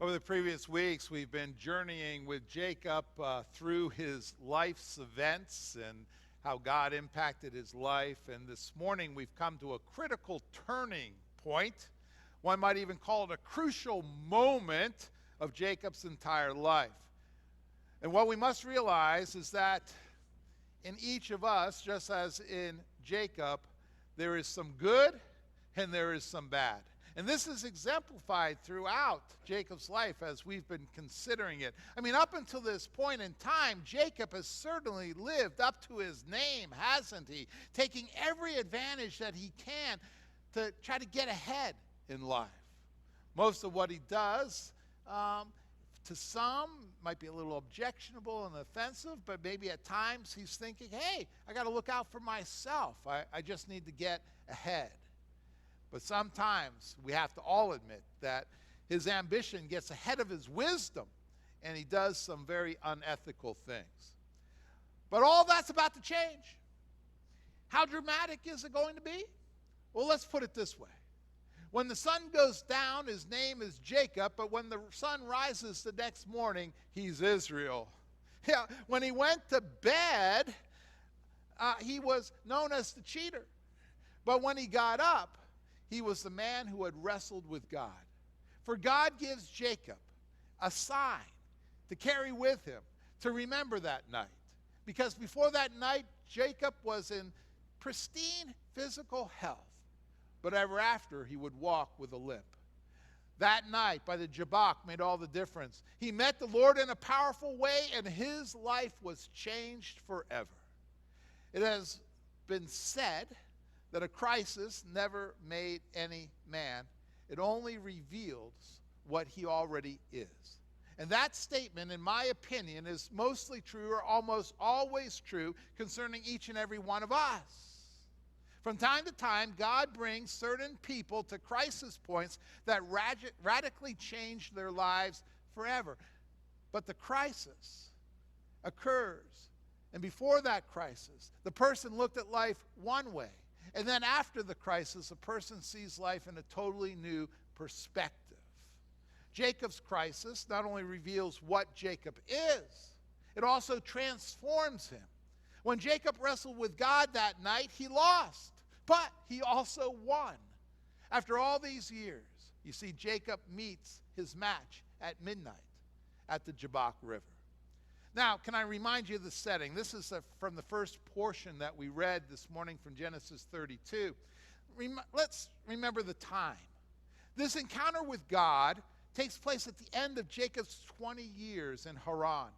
Over the previous weeks, we've been journeying with Jacob through his life's events and how God impacted his life. And this morning, we've come to a critical turning point. One might even call it a crucial moment of Jacob's entire life. And what we must realize is that in each of us, just as in Jacob, there is some good and there is some bad. And this is exemplified throughout Jacob's life as we've been considering it. I mean, up until this point in time, Jacob has certainly lived up to his name, hasn't he? Taking every advantage that he can to try to get ahead in life. Most of what he does, to some, might be a little objectionable and offensive, but maybe at times he's thinking, hey, I got to look out for myself. I just need to get ahead. But sometimes we have to all admit that his ambition gets ahead of his wisdom, and he does some very unethical things. But all that's about to change. How dramatic is it going to be? Well, let's put it this way. When the sun goes down, his name is Jacob, but when the sun rises the next morning, he's Israel. Yeah, when he went to bed, he was known as the cheater. But when he got up, he was the man who had wrestled with God. For God gives Jacob a sign to carry with him, to remember that night. Because before that night, Jacob was in pristine physical health. But ever after, he would walk with a limp. That night, by the Jabbok, made all the difference. He met the Lord in a powerful way, and his life was changed forever. It has been said that a crisis never made any man. It only reveals what he already is. And that statement, in my opinion, is mostly true or almost always true concerning each and every one of us. From time to time, God brings certain people to crisis points that radically change their lives forever. But the crisis occurs. And before that crisis, the person looked at life one way. And then after the crisis, a person sees life in a totally new perspective. Jacob's crisis not only reveals what Jacob is, it also transforms him. When Jacob wrestled with God that night, he lost, but he also won. After all these years, you see, Jacob meets his match at midnight at the Jabbok River. Now, can I remind you of the setting? This is from the first portion that we read this morning from Genesis 32. Let's remember the time. This encounter with God takes place at the end of Jacob's 20 years in Haran.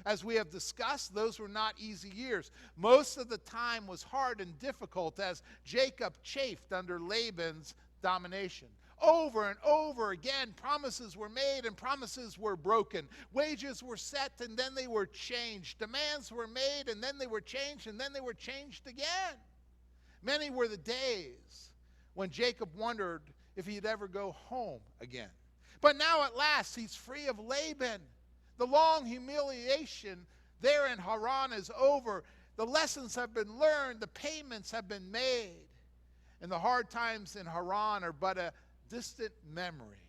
As we have discussed, those were not easy years. Most of the time was hard and difficult as Jacob chafed under Laban's domination. Over and over again, promises were made and promises were broken. Wages were set and then they were changed. Demands were made and then they were changed and then they were changed again. Many were the days when Jacob wondered if he'd ever go home again. But now at last he's free of Laban. The long humiliation there in Haran is over. The lessons have been learned. The payments have been made. And the hard times in Haran are but a distant memory.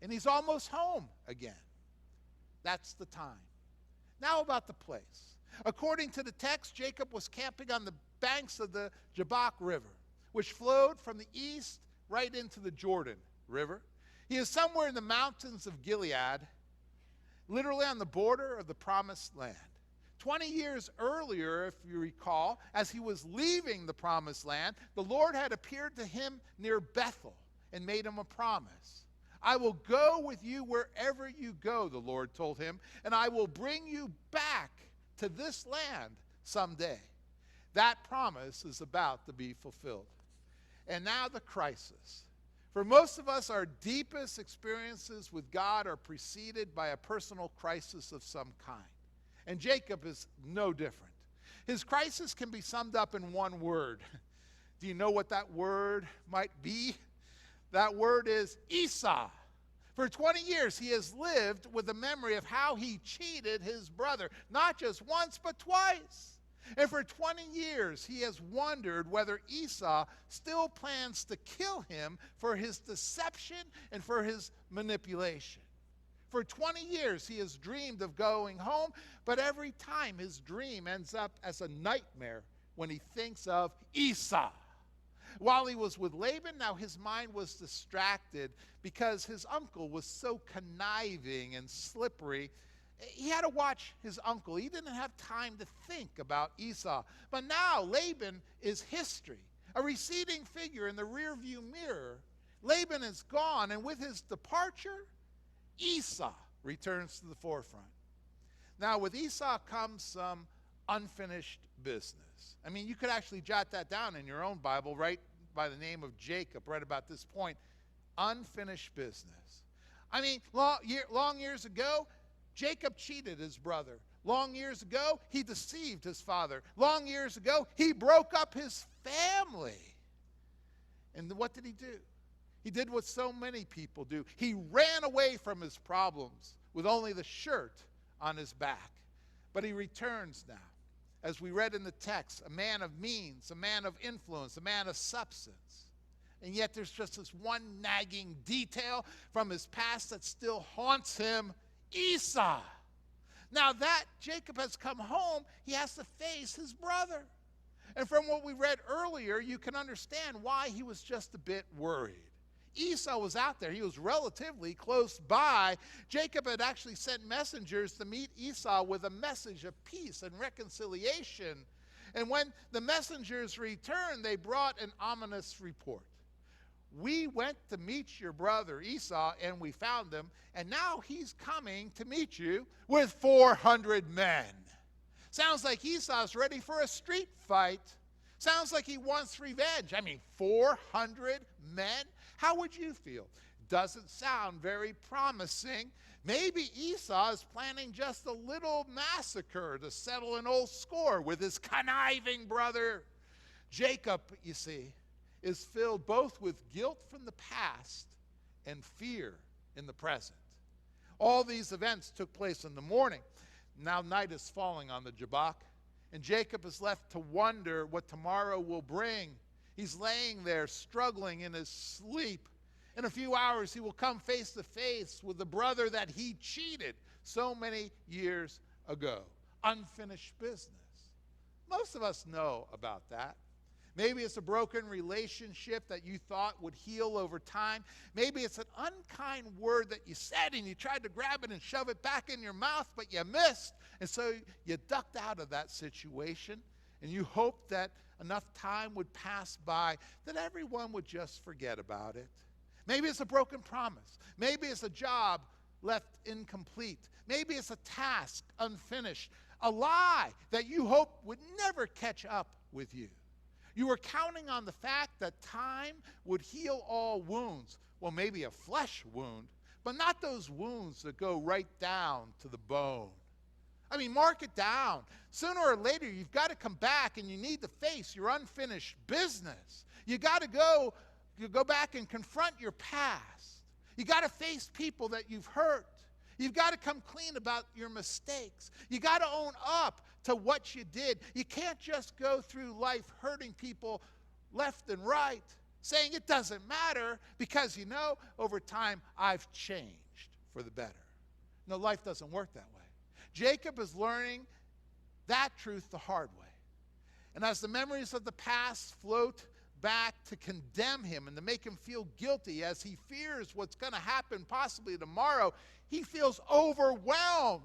And he's almost home again. That's the time. Now about the place. According to the text, Jacob was camping on the banks of the Jabbok River, which flowed from the east right into the Jordan River. He is somewhere in the mountains of Gilead, literally on the border of the promised land. 20 years earlier, if you recall, as he was leaving the promised land, the Lord had appeared to him near Bethel and made him a promise. I will go with you wherever you go, the Lord told him, and I will bring you back to this land someday. That promise is about to be fulfilled. And now the crisis. For most of us, our deepest experiences with God are preceded by a personal crisis of some kind. And Jacob is no different. His crisis can be summed up in one word. Do you know what that word might be? That word is Esau. For 20 years, he has lived with the memory of how he cheated his brother, not just once, but twice. And for 20 years, he has wondered whether Esau still plans to kill him for his deception and for his manipulation. For 20 years he has dreamed of going home, but every time his dream ends up as a nightmare when he thinks of Esau. While he was with Laban, now his mind was distracted because his uncle was so conniving and slippery. He had to watch his uncle. He didn't have time to think about Esau. But now Laban is history, a receding figure in the rearview mirror. Laban is gone, and with his departure, Esau returns to the forefront. Now, with Esau comes some unfinished business. I mean, you could actually jot that down in your own Bible, right by the name of Jacob, right about this point. Unfinished business. I mean, long years ago, Jacob cheated his brother. Long years ago, he deceived his father. Long years ago, he broke up his family. And what did he do? He did what so many people do. He ran away from his problems with only the shirt on his back. But he returns now, as we read in the text, a man of means, a man of influence, a man of substance. And yet there's just this one nagging detail from his past that still haunts him: Esau. Now that Jacob has come home, he has to face his brother. And from what we read earlier, you can understand why he was just a bit worried. Esau was out there. He was relatively close by. Jacob had actually sent messengers to meet Esau with a message of peace and reconciliation. And when the messengers returned, they brought an ominous report. We went to meet your brother Esau, and we found him, and now he's coming to meet you with 400 men. Sounds like Esau's ready for a street fight. Sounds like he wants revenge. I mean, 400 men? How would you feel? Doesn't sound very promising. Maybe Esau is planning just a little massacre to settle an old score with his conniving brother. Jacob, you see, is filled both with guilt from the past and fear in the present. All these events took place in the morning. Now night is falling on the Jabbok, and Jacob is left to wonder what tomorrow will bring. He's laying there struggling in his sleep. In a few hours, he will come face to face with the brother that he cheated so many years ago. Unfinished business. Most of us know about that. Maybe it's a broken relationship that you thought would heal over time. Maybe it's an unkind word that you said and you tried to grab it and shove it back in your mouth, but you missed. And so you ducked out of that situation, and you hoped that enough time would pass by that everyone would just forget about it. Maybe it's a broken promise. Maybe it's a job left incomplete. Maybe it's a task unfinished. A lie that you hoped would never catch up with you. You were counting on the fact that time would heal all wounds. Well, maybe a flesh wound, but not those wounds that go right down to the bone. I mean, mark it down. Sooner or later, you've got to come back and you need to face your unfinished business. You got to go back and confront your past. You got to face people that you've hurt. You've got to come clean about your mistakes. You got to own up to what you did. You can't just go through life hurting people left and right, saying it doesn't matter because, over time I've changed for the better. No, life doesn't work that way. Jacob is learning that truth the hard way. And as the memories of the past float back to condemn him and to make him feel guilty as he fears what's going to happen possibly tomorrow, he feels overwhelmed.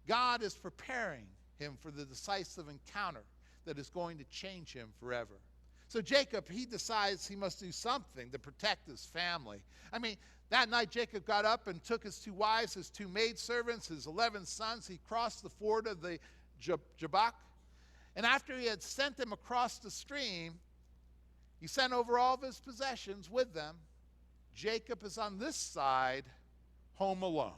God is preparing him for the decisive encounter that is going to change him forever. So Jacob, he decides he must do something to protect his family. I mean, that night Jacob got up and took his 2 wives, his 2 maidservants, his 11 sons. He crossed the ford of the Jabbok. And after he had sent them across the stream, he sent over all of his possessions with them. Jacob is on this side, home alone.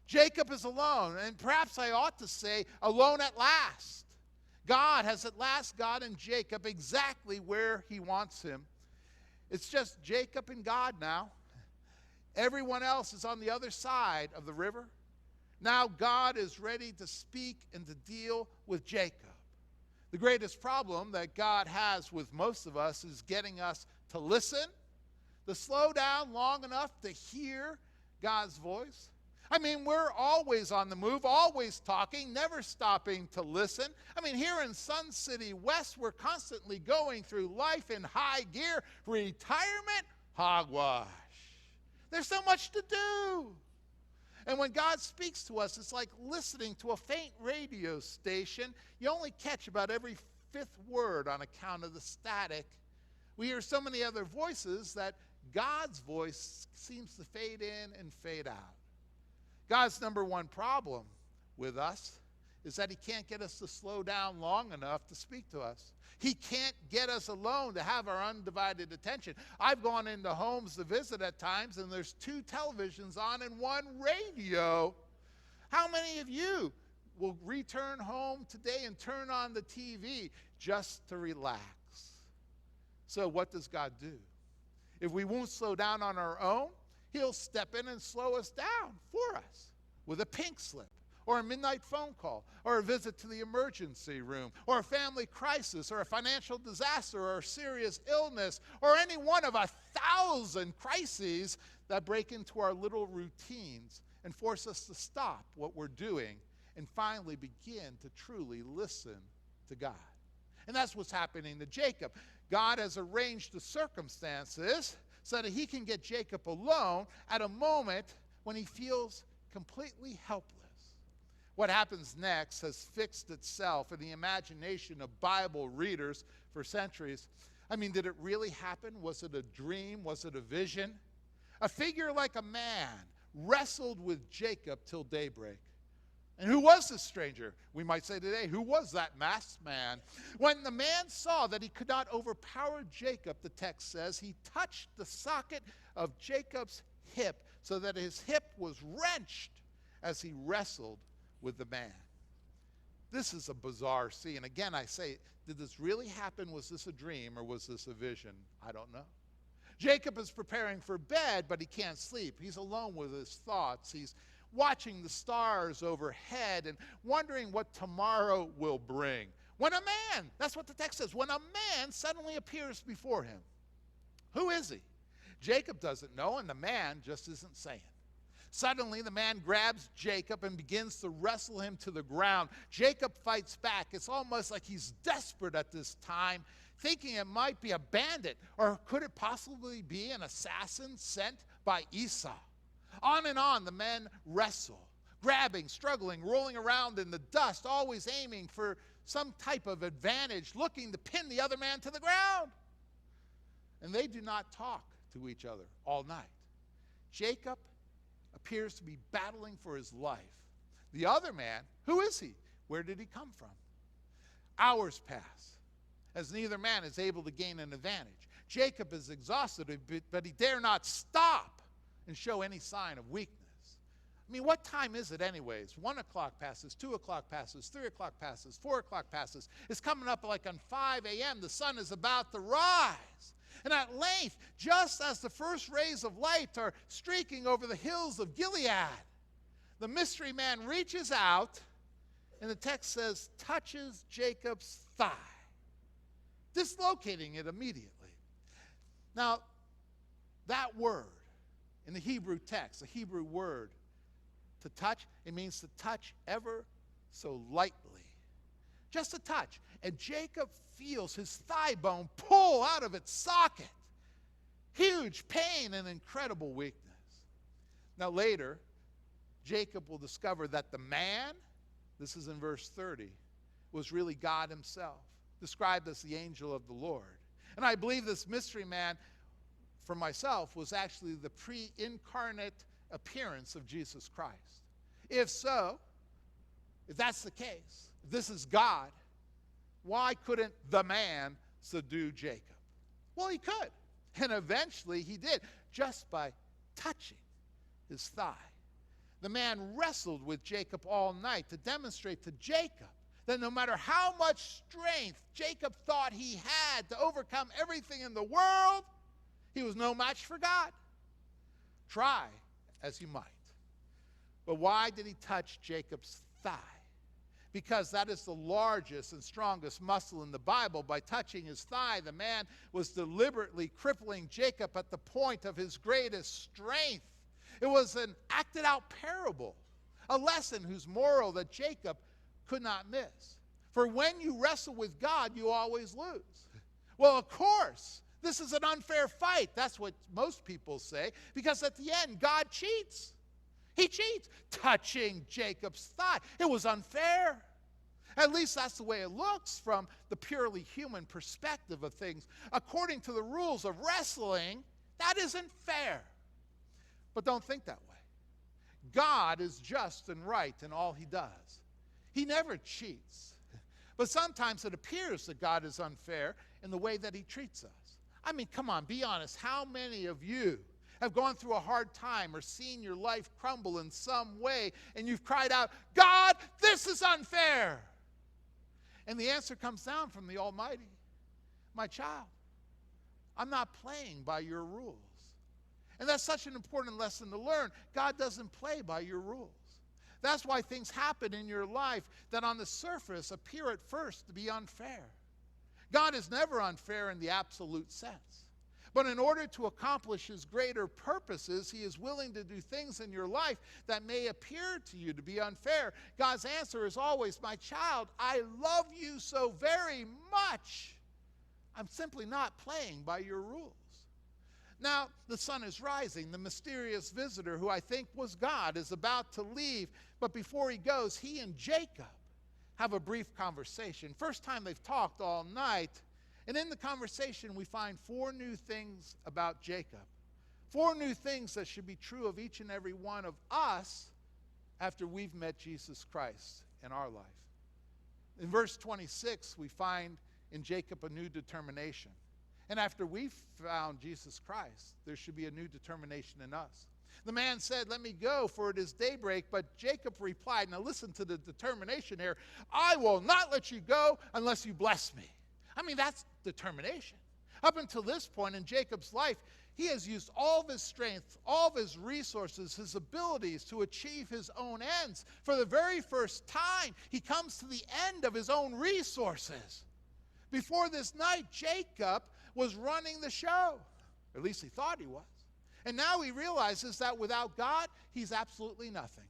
Jacob is alone, and perhaps I ought to say alone at last. God has at last gotten Jacob exactly where he wants him. It's just Jacob and God now. Everyone else is on the other side of the river. Now God is ready to speak and to deal with Jacob. The greatest problem that God has with most of us is getting us to listen, to slow down long enough to hear God's voice. I mean, we're always on the move, always talking, never stopping to listen. I mean, here in Sun City West, we're constantly going through life in high gear. Retirement, hogwash. There's so much to do. And when God speaks to us, it's like listening to a faint radio station. You only catch about every fifth word on account of the static. We hear so many other voices that God's voice seems to fade in and fade out. God's number one problem with us is that he can't get us to slow down long enough to speak to us. He can't get us alone to have our undivided attention. I've gone into homes to visit at times, and there's 2 televisions on and 1 radio. How many of you will return home today and turn on the TV just to relax? So what does God do? If we won't slow down on our own, he'll step in and slow us down for us with a pink slip, or a midnight phone call, or a visit to the emergency room, or a family crisis, or a financial disaster, or a serious illness, or any one of 1,000 crises that break into our little routines and force us to stop what we're doing and finally begin to truly listen to God. And that's what's happening to Jacob. God has arranged the circumstances so that he can get Jacob alone at a moment when he feels completely helpless. What happens next has fixed itself in the imagination of Bible readers for centuries. I mean, did it really happen? Was it a dream? Was it a vision? A figure like a man wrestled with Jacob till daybreak. And who was this stranger? We might say today, who was that masked man? When the man saw that he could not overpower Jacob, the text says, he touched the socket of Jacob's hip so that his hip was wrenched as he wrestled with the man. This is a bizarre scene. Again, I say, did this really happen? Was this a dream or was this a vision? I don't know. Jacob is preparing for bed, but he can't sleep. He's alone with his thoughts. He's watching the stars overhead and wondering what tomorrow will bring. When a man, that's what the text says, when a man suddenly appears before him. Who is he? Jacob doesn't know, and the man just isn't saying. Suddenly, the man grabs Jacob and begins to wrestle him to the ground. Jacob fights back. It's almost like he's desperate at this time, thinking it might be a bandit, or could it possibly be an assassin sent by Esau? On and on, the men wrestle, grabbing, struggling, rolling around in the dust, always aiming for some type of advantage, looking to pin the other man to the ground. And they do not talk to each other all night. Jacob appears to be battling for his life. The other man, who is he? Where did he come from? Hours pass, as neither man is able to gain an advantage. Jacob is exhausted, but he dare not stop and show any sign of weakness. I mean, what time is it anyways? 1 o'clock passes, 2 o'clock passes, 3 o'clock passes, 4 o'clock passes. It's coming up like on 5 a.m. The sun is about to rise. And at length, just as the first rays of light are streaking over the hills of Gilead, the mystery man reaches out, and the text says, touches Jacob's thigh, dislocating it immediately. Now, that word in the Hebrew text, the Hebrew word to touch, it means to touch ever so lightly. Just a touch. And Jacob feels his thigh bone pull out of its socket. Huge pain and incredible weakness. Now later, Jacob will discover that the man, this is in verse 30, was really God himself, described as the angel of the Lord. And I believe this mystery man, for myself, was actually the pre-incarnate appearance of Jesus Christ. If so, if that's the case, if this is God, why couldn't the man subdue Jacob? Well, he could. And eventually he did, just by touching his thigh. The man wrestled with Jacob all night to demonstrate to Jacob that no matter how much strength Jacob thought he had to overcome everything in the world, he was no match for God. Try as you might. But why did he touch Jacob's thigh? Because that is the largest and strongest muscle in the Bible. By touching his thigh, the man was deliberately crippling Jacob at the point of his greatest strength. It was an acted out parable, a lesson whose moral that Jacob could not miss. For when you wrestle with God, you always lose. Well, of course, this is an unfair fight. That's what most people say, because at the end, God cheats. He cheats, touching Jacob's thigh. It was unfair. At least that's the way it looks from the purely human perspective of things. According to the rules of wrestling, that isn't fair. But don't think that way. God is just and right in all he does. He never cheats. But sometimes it appears that God is unfair in the way that he treats us. I mean, come on, be honest. How many of you have gone through a hard time or seen your life crumble in some way and you've cried out, God, this is unfair? And the answer comes down from the Almighty. My child, I'm not playing by your rules. And that's such an important lesson to learn. God doesn't play by your rules. That's why things happen in your life that on the surface appear at first to be unfair. God is never unfair in the absolute sense. But in order to accomplish his greater purposes, he is willing to do things in your life that may appear to you to be unfair. God's answer is always, my child, I love you so very much. I'm simply not playing by your rules. Now, the sun is rising. The mysterious visitor, who I think was God, is about to leave. But before he goes, he and Jacob have a brief conversation. First time they've talked all night. And in the conversation, we find 4 new things about Jacob. 4 new things that should be true of each and every one of us after we've met Jesus Christ in our life. In verse 26, we find in Jacob a new determination. And after we've found Jesus Christ, there should be a new determination in us. The man said, let me go, for it is daybreak. But Jacob replied, now listen to the determination here, I will not let you go unless you bless me. I mean, that's determination. Up until this point in Jacob's life, he has used all of his strength, all of his resources, his abilities to achieve his own ends. For the very first time, he comes to the end of his own resources. Before this night, Jacob was running the show. At least he thought he was. And now he realizes that without God, he's absolutely nothing.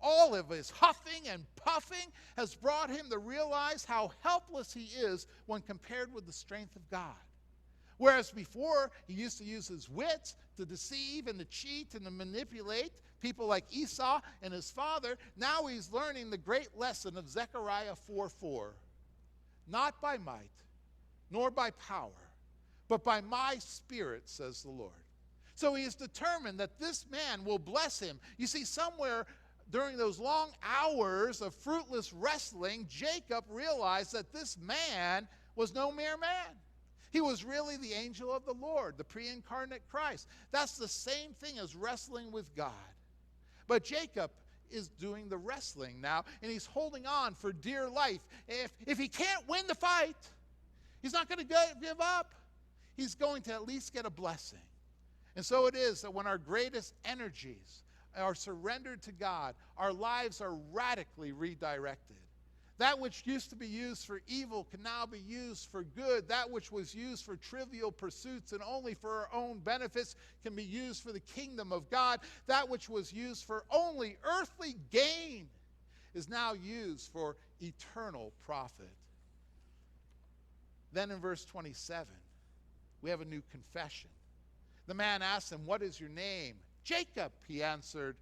All of his huffing and puffing has brought him to realize how helpless he is when compared with the strength of God. Whereas before, he used to use his wits to deceive and to cheat and to manipulate people like Esau and his father, now he's learning the great lesson of Zechariah 4:4. Not by might, nor by power, but by my Spirit, says the Lord. So he is determined that this man will bless him. You see, somewhere during those long hours of fruitless wrestling, Jacob realized that this man was no mere man. He was really the angel of the Lord, the pre-incarnate Christ. That's the same thing as wrestling with God. But Jacob is doing the wrestling now, and he's holding on for dear life. If he can't win the fight, he's not going to give up. He's going to at least get a blessing. And so it is that when our greatest energies are surrendered to God, our lives are radically redirected. That which used to be used for evil can now be used for good. That which was used for trivial pursuits and only for our own benefits can be used for the kingdom of God. That which was used for only earthly gain is now used for eternal profit. Then in verse 27, we have a new confession. The man asked him, what is your name? Jacob, he answered.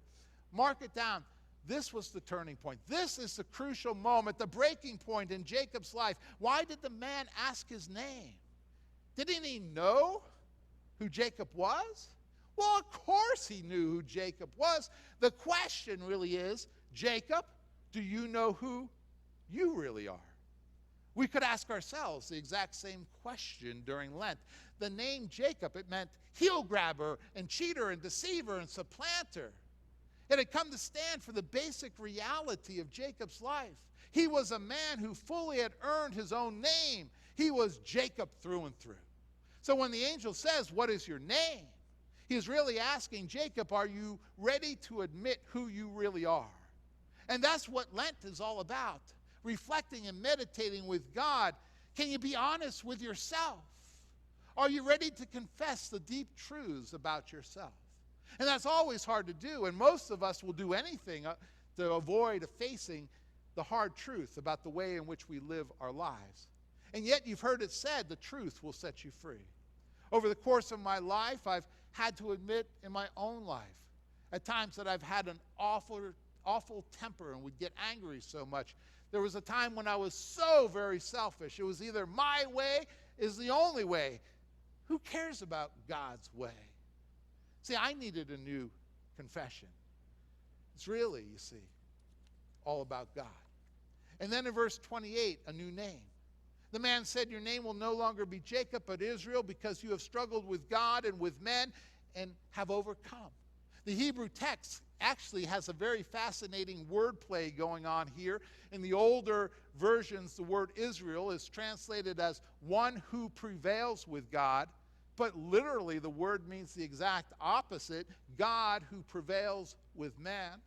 Mark it down. This was the turning point. This is the crucial moment, the breaking point in Jacob's life. Why did the man ask his name? Didn't he know who Jacob was? Well, of course he knew who Jacob was. The question really is, Jacob, do you know who you really are? We could ask ourselves the exact same question during Lent. The name Jacob, it meant heel grabber and cheater and deceiver and supplanter. It had come to stand for the basic reality of Jacob's life. He was a man who fully had earned his own name. He was Jacob through and through. So when the angel says, what is your name? He is really asking Jacob, are you ready to admit who you really are? And that's what Lent is all about. Reflecting and meditating with God. Can you be honest with yourself? Are you ready to confess the deep truths about yourself? And that's always hard to do. And most of us will do anything to avoid facing the hard truth about the way in which we live our lives. And yet you've heard it said, the truth will set you free. Over the course of my life, I've had to admit in my own life, at times that I've had an awful temper and would get angry so much. There was a time when I was so very selfish. It was either my way is the only way. Who cares about God's way? See, I needed a new confession. It's really, you see, all about God. And then in verse 28, a new name. The man said, your name will no longer be Jacob, but Israel, because you have struggled with God and with men and have overcome. The Hebrew text actually has a very fascinating wordplay going on here. In the older versions, the word Israel is translated as one who prevails with God, but literally the word means the exact opposite, God who prevails with man.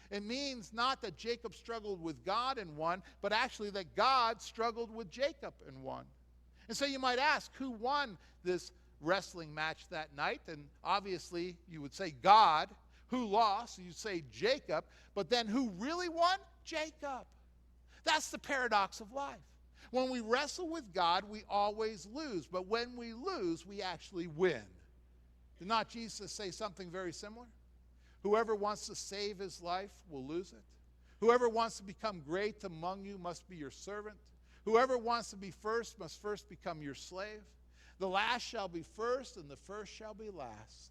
It means not that Jacob struggled with God and won, but actually that God struggled with Jacob and won. And so you might ask, who won this wrestling match that night? And obviously you would say God. Who lost? You'd say Jacob. But then who really won? Jacob. That's the paradox of life. When we wrestle with God, we always lose. But when we lose, we actually win. Did not Jesus say something very similar? Whoever wants to save his life will lose it. Whoever wants to become great among you must be your servant. Whoever wants to be first must first become your slave. The last shall be first, and the first shall be last.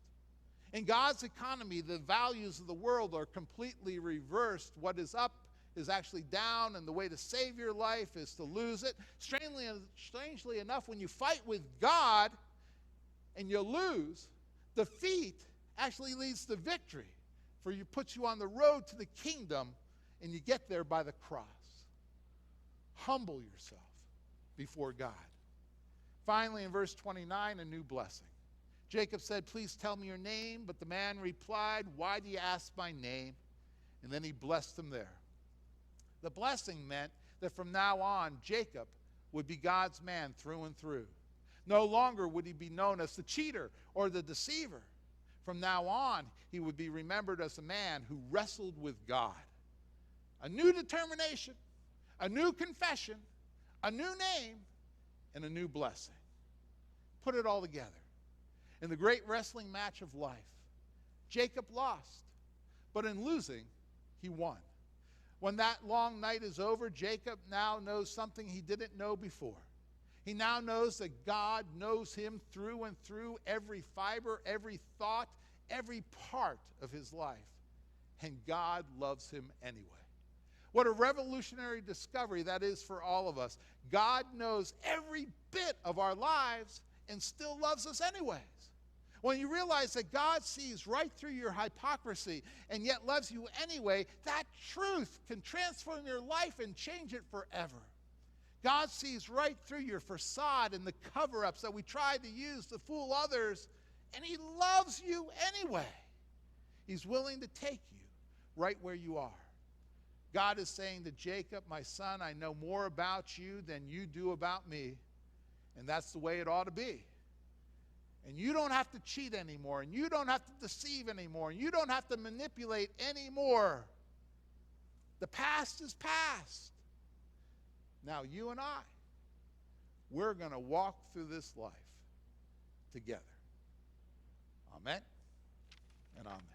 In God's economy, the values of the world are completely reversed. What is up is actually down, and the way to save your life is to lose it. Strangely enough, when you fight with God and you lose, defeat actually leads to victory, for it puts you on the road to the kingdom, and you get there by the cross. Humble yourself before God. Finally, in verse 29, a new blessing. Jacob said, please tell me your name. But the man replied, why do you ask my name? And then he blessed him there. The blessing meant that from now on, Jacob would be God's man through and through. No longer would he be known as the cheater or the deceiver. From now on, he would be remembered as a man who wrestled with God. A new determination, a new confession, a new name, and a new blessing. Put it all together. In the great wrestling match of life, Jacob lost, but in losing, he won. When that long night is over, Jacob now knows something he didn't know before. He now knows that God knows him through and through, every fiber, every thought, every part of his life. And God loves him anyway. What a revolutionary discovery that is for all of us. God knows every bit of our lives and still loves us anyways. When you realize that God sees right through your hypocrisy and yet loves you anyway, that truth can transform your life and change it forever. God sees right through your facade and the cover-ups that we try to use to fool others, and he loves you anyway. He's willing to take you right where you are. God is saying to Jacob, my son, I know more about you than you do about me, and that's the way it ought to be. And you don't have to cheat anymore, and you don't have to deceive anymore, and you don't have to manipulate anymore. The past is past. Now you and I, we're going to walk through this life together. Amen and amen.